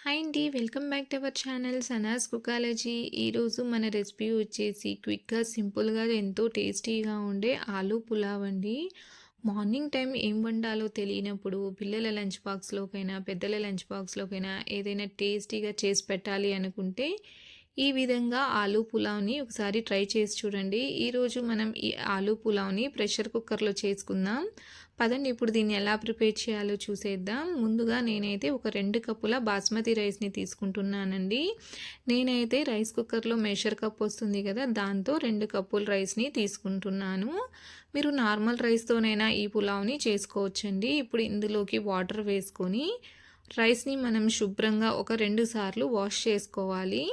Hi అండి. Welcome back to our channel Sanas కుకాలజీ. ఈరోజు మన రెసిపీ వచ్చేసి క్విక్‌గా, సింపుల్‌గా ఎంతో టేస్టీగా ఉండే ఆలూ పులావ్ అండి. మార్నింగ్ టైం ఏం వండాలో తెలియనప్పుడు పిల్లల లంచ్ బాక్స్‌లోకైనా, పెద్దల లంచ్ బాక్స్‌లోకైనా ఏదైనా టేస్టీగా చేసి పెట్టాలి అనుకుంటే ఈ విధంగా ఆలూ పులావ్‌ని ఒకసారి ట్రై చేసి చూడండి. ఈరోజు మనం ఈ ఆలూ పులావ్‌ని ప్రెషర్ కుక్కర్‌లో చేసుకుందాం. పదండి ఇప్పుడు దీన్ని ఎలా ప్రిపేర్ చేయాలో చూసేద్దాం. ముందుగా నేనైతే ఒక 2 కప్పుల బాస్మతి రైస్‌ని తీసుకుంటున్నానండి. నేనైతే రైస్ కుక్కర్‌లో మెషర్ కప్ వస్తుంది కదా! దాంతో 2 కప్పుల రైస్‌ని తీసుకుంటున్నాను. మీరు నార్మల్ రైస్‌తోనైనా ఈ పులావ్‌ని చేసుకోవచ్చండి. ఇప్పుడు ఇందులోకి వాటర్ వేసుకొని రైస్‌ని మనం శుభ్రంగా ఒక 2 సార్లు వాష్ చేసుకోవాలి.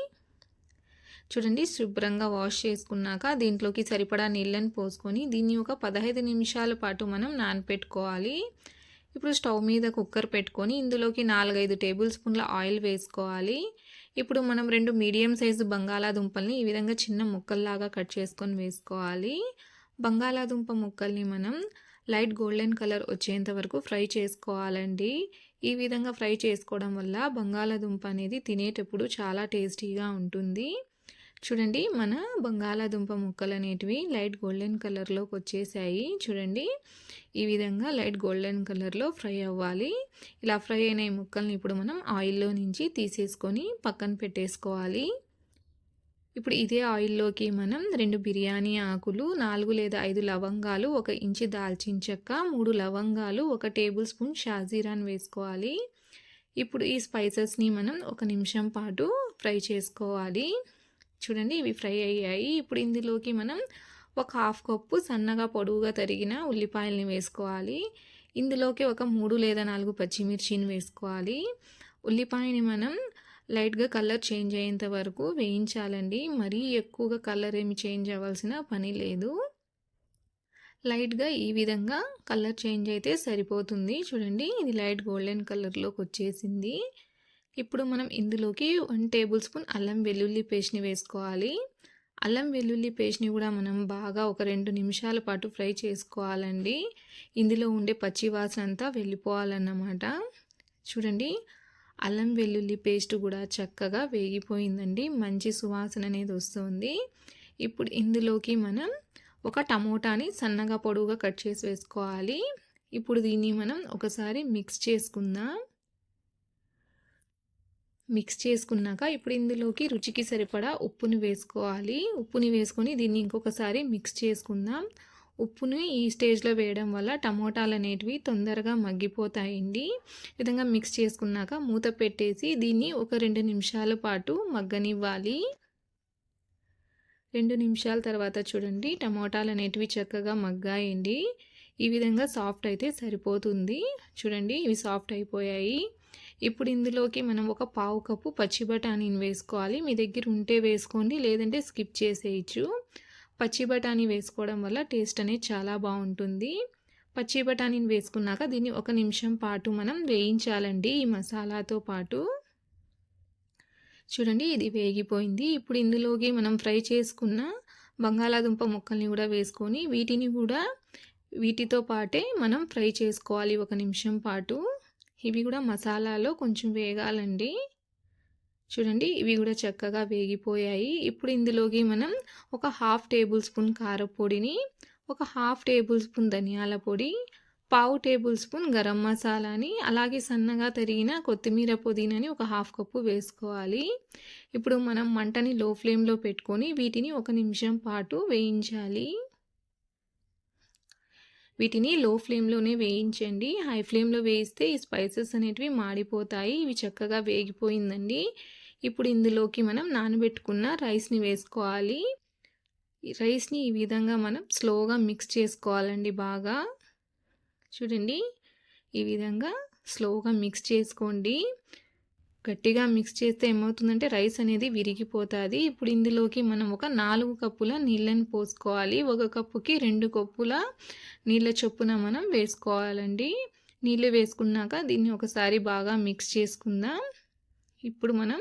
చూడండి, శుభ్రంగా వాష్ చేసుకున్నాక దీంట్లోకి సరిపడా నీళ్ళని పోసుకొని దీన్ని ఒక 15 నిమిషాల పాటు మనం నానపెట్టుకోవాలి. ఇప్పుడు స్టవ్ మీద కుక్కర్ పెట్టుకొని ఇందులోకి 4-5 టేబుల్ స్పూన్ల ఆయిల్ వేసుకోవాలి. ఇప్పుడు మనం 2 మీడియం సైజు బంగాళాదుంపల్ని ఈ విధంగా చిన్న ముక్కల్లాగా కట్ చేసుకొని వేసుకోవాలి. బంగాళాదుంప ముక్కల్ని మనం లైట్ గోల్డెన్ కలర్ వచ్చేంత వరకు ఫ్రై చేసుకోవాలండి. ఈ విధంగా ఫ్రై చేసుకోవడం వల్ల బంగాళాదుంప అనేది తినేటప్పుడు చాలా టేస్టీగా ఉంటుంది. చూడండి, మన బంగాళాదుంప ముక్కలు అనేటివి లైట్ గోల్డెన్ కలర్లోకి వచ్చేసాయి. చూడండి, ఈ విధంగా లైట్ గోల్డెన్ కలర్లో ఫ్రై అవ్వాలి. ఇలా ఫ్రై అయిన ఈ ముక్కల్ని ఇప్పుడు మనం ఆయిల్లో నుంచి తీసేసుకొని పక్కన పెట్టేసుకోవాలి. ఇప్పుడు ఇదే ఆయిల్లోకి మనం 2 బిర్యానీ ఆకులు, 4 లేదా 5 లవంగాలు, 1 ఇంచు దాల్చిన చెక్క, 3 లవంగాలు, 1 టేబుల్ స్పూన్ షాజీరాన్ వేసుకోవాలి. ఇప్పుడు ఈ స్పైసెస్ని మనం 1 నిమిషం పాటు ఫ్రై చేసుకోవాలి. చూడండి, ఇవి ఫ్రై అయ్యాయి. ఇప్పుడు ఇందులోకి మనం ఒక హాఫ్ కప్పు సన్నగా పొడవుగా తరిగిన ఉల్లిపాయలని వేసుకోవాలి. ఇందులోకి ఒక 3 లేదా 4 పచ్చిమిర్చిని వేసుకోవాలి. ఉల్లిపాయని మనం లైట్గా కలర్ చేంజ్ అయ్యేంత వరకు వేయించాలండి. మరీ ఎక్కువగా కలర్ ఏమి చేంజ్ అవ్వాల్సిన పని లేదు. లైట్గా ఈ విధంగా కలర్ చేంజ్ అయితే సరిపోతుంది. చూడండి, ఇది లైట్ గోల్డెన్ కలర్లోకి వచ్చేసింది. ఇప్పుడు మనం ఇందులోకి 1 టేబుల్ స్పూన్ అల్లం వెల్లుల్లి పేస్ట్ని వేసుకోవాలి. అల్లం వెల్లుల్లి పేస్ట్ని కూడా మనం బాగా ఒక 2 నిమిషాల పాటు ఫ్రై చేసుకోవాలండి. ఇందులో ఉండే పచ్చి వాసన అంతా వెళ్ళిపోవాలన్నమాట. చూడండి, అల్లం వెల్లుల్లి పేస్ట్ కూడా చక్కగా వేగిపోయిందండి. మంచి సువాసన అనేది వస్తుంది. ఇప్పుడు ఇందులోకి మనం ఒక టమోటాని సన్నగా పొడవుగా కట్ చేసి వేసుకోవాలి. ఇప్పుడు దీన్ని మనం ఒకసారి మిక్స్ చేసుకుందాం. మిక్స్ చేసుకున్నాక ఇప్పుడు ఇందులోకి రుచికి సరిపడా ఉప్పుని వేసుకోవాలి. ఉప్పుని వేసుకొని దీన్ని ఇంకొకసారి మిక్స్ చేసుకుందాం. ఉప్పుని ఈ స్టేజ్లో వేయడం వల్ల టమోటాలు అనేటివి తొందరగా మగ్గిపోతాయండి. ఈ విధంగా మిక్స్ చేసుకున్నాక మూత పెట్టేసి దీన్ని ఒక 2 నిమిషాల పాటు మగ్గనివ్వాలి. 2 నిమిషాల తర్వాత చూడండి, టమోటాలు అనేటివి చక్కగా మగ్గాయండి. ఈ విధంగా సాఫ్ట్ అయితే సరిపోతుంది. చూడండి, ఇవి సాఫ్ట్ అయిపోయాయి. ఇప్పుడు ఇందులోకి మనం ఒక పావు కప్పు పచ్చి బఠానీని వేసుకోవాలి. మీ దగ్గర ఉంటే వేసుకోండి, లేదంటే స్కిప్ చేసేయచ్చు. పచ్చి బఠానీ వేసుకోవడం వల్ల టేస్ట్ అనేది చాలా బాగుంటుంది. పచ్చి బఠానీని వేసుకున్నాక దీన్ని 1 నిమిషం పాటు మనం వేయించాలండి ఈ మసాలాతో పాటు. చూడండి, ఇది వేగిపోయింది. ఇప్పుడు ఇందులోకి మనం ఫ్రై చేసుకున్న బంగాళాదుంప ముక్కల్ని కూడా వేసుకొని వీటితో పాటే మనం ఫ్రై చేసుకోవాలి 1 నిమిషం పాటు. ఇవి కూడా మసాలాలో కొంచెం వేగాలండి. చూడండి, ఇవి కూడా చక్కగా వేగిపోయాయి. ఇప్పుడు ఇందులోకి మనం ఒక హాఫ్ టేబుల్ స్పూన్ కారపొడిని, ఒక హాఫ్ టేబుల్ స్పూన్ ధనియాల పొడి, పావు టేబుల్ స్పూన్ గరం మసాలాని, అలాగే సన్నగా తరిగిన కొత్తిమీర పుదీనాని ఒక హాఫ్ కప్పు వేసుకోవాలి. ఇప్పుడు మనం మంటని లో ఫ్లేమ్లో పెట్టుకొని వీటిని 1 నిమిషం పాటు వేయించాలి. వీటిని లో ఫ్లేమ్లోనే వేయించండి. హై ఫ్లేమ్లో వేయిస్తే ఈ స్పైసెస్ అనేటివి మాడిపోతాయి. ఇవి చక్కగా వేగిపోయిందండి. ఇప్పుడు ఇందులోకి మనం నానబెట్టుకున్న రైస్ని వేసుకోవాలి. ఈ రైస్ని ఈ విధంగా మనం స్లోగా మిక్స్ చేసుకోవాలండి బాగా. చూడండి, ఈ విధంగా స్లోగా మిక్స్ చేసుకోండి. గట్టిగా మిక్స్ చేస్తే ఏమవుతుందంటే రైస్ అనేది విరిగిపోతుంది. ఇప్పుడు ఇందులోకి మనం ఒక 4 కప్పుల నీళ్ళని పోసుకోవాలి. 1 కప్పుకి 2 కప్పుల నీళ్ళ చొప్పున మనం వేసుకోవాలండి. నీళ్ళు వేసుకున్నాక దీన్ని ఒకసారి బాగా మిక్స్ చేసుకుందాం. ఇప్పుడు మనం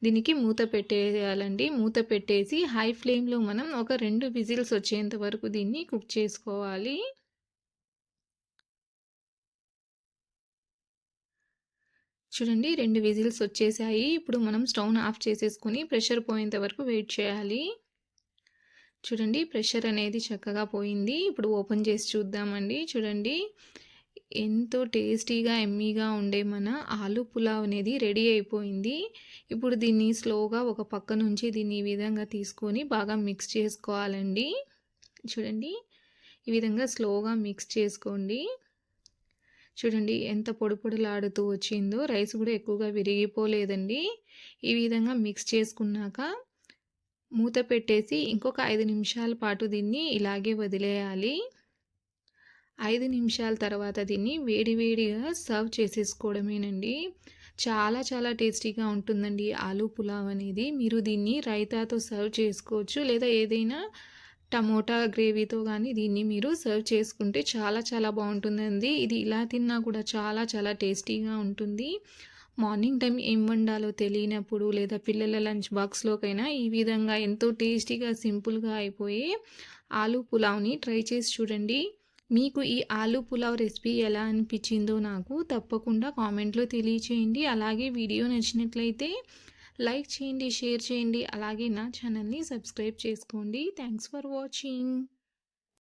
దీనికి మూత పెట్టేయాలండి. మూత పెట్టేసి హై ఫ్లేమ్లో మనం ఒక 2 విజిల్స్ వచ్చేంత వరకు దీన్ని కుక్ చేసుకోవాలి. చూడండి 2 విజిల్స్ వచ్చేసాయి. ఇప్పుడు మనం స్టవ్‌ని ఆఫ్ చేసేసుకొని ప్రెషర్ పోయేంత వరకు వెయిట్ చేయాలి. చూడండి ప్రెషర్ అనేది చక్కగా పోయింది. ఇప్పుడు ఓపెన్ చేసి చూద్దామండి. చూడండి ఎంతో టేస్టీగా, యమ్మీగా ఉండే మన ఆలు పులావ్ అనేది రెడీ అయిపోయింది. ఇప్పుడు దీన్ని స్లోగా ఒక పక్క నుంచి దీన్ని ఈ విధంగా తీసుకొని బాగా మిక్స్ చేసుకోవాలండి. చూడండి ఈ విధంగా స్లోగా మిక్స్ చేసుకోండి. చూడండి ఎంత పొడి పొడిలాడుతూ వచ్చిందో. రైస్ కూడా ఎక్కువగా విరిగిపోలేదండి. ఈ విధంగా మిక్స్ చేసుకున్నాక మూత పెట్టేసి ఇంకొక 5 నిమిషాల పాటు దీన్ని ఇలాగే వదిలేయాలి. 5 నిమిషాల తర్వాత దీన్ని వేడి వేడిగా సర్వ్ చేసేసుకోవడమేనండి. చాలా చాలా టేస్టీగా ఉంటుందండి ఆలు పులావ్ అనేది. మీరు దీన్ని రైతాతో సర్వ్ చేసుకోవచ్చు, లేదా ఏదైనా టమోటా గ్రేవీతో కానీ దీన్ని మీరు సర్వ్ చేసుకుంటే చాలా చాలా బాగుంటుందండి. ఇది ఇలా తిన్నా కూడా చాలా చాలా టేస్టీగా ఉంటుంది. మార్నింగ్ టైం ఏం వండాలో తెలియనప్పుడు, లేదా పిల్లల లంచ్ బాక్స్లోకైనా ఈ విధంగా ఎంతో టేస్టీగా సింపుల్గా అయిపోయే ఆలు పులావ్ని ట్రై చేసి చూడండి. మీకు ఈ ఆలు పులావ్ రెసిపీ ఎలా అనిపించిందో నాకు తప్పకుండా కామెంట్లో తెలియచేయండి. అలాగే వీడియో నచ్చినట్లయితే లైక్ చేయండి, షేర్ చేయండి. అలాగే నా ఛానల్ని సబ్స్క్రైబ్ చేసుకోండి. Thanks for watching.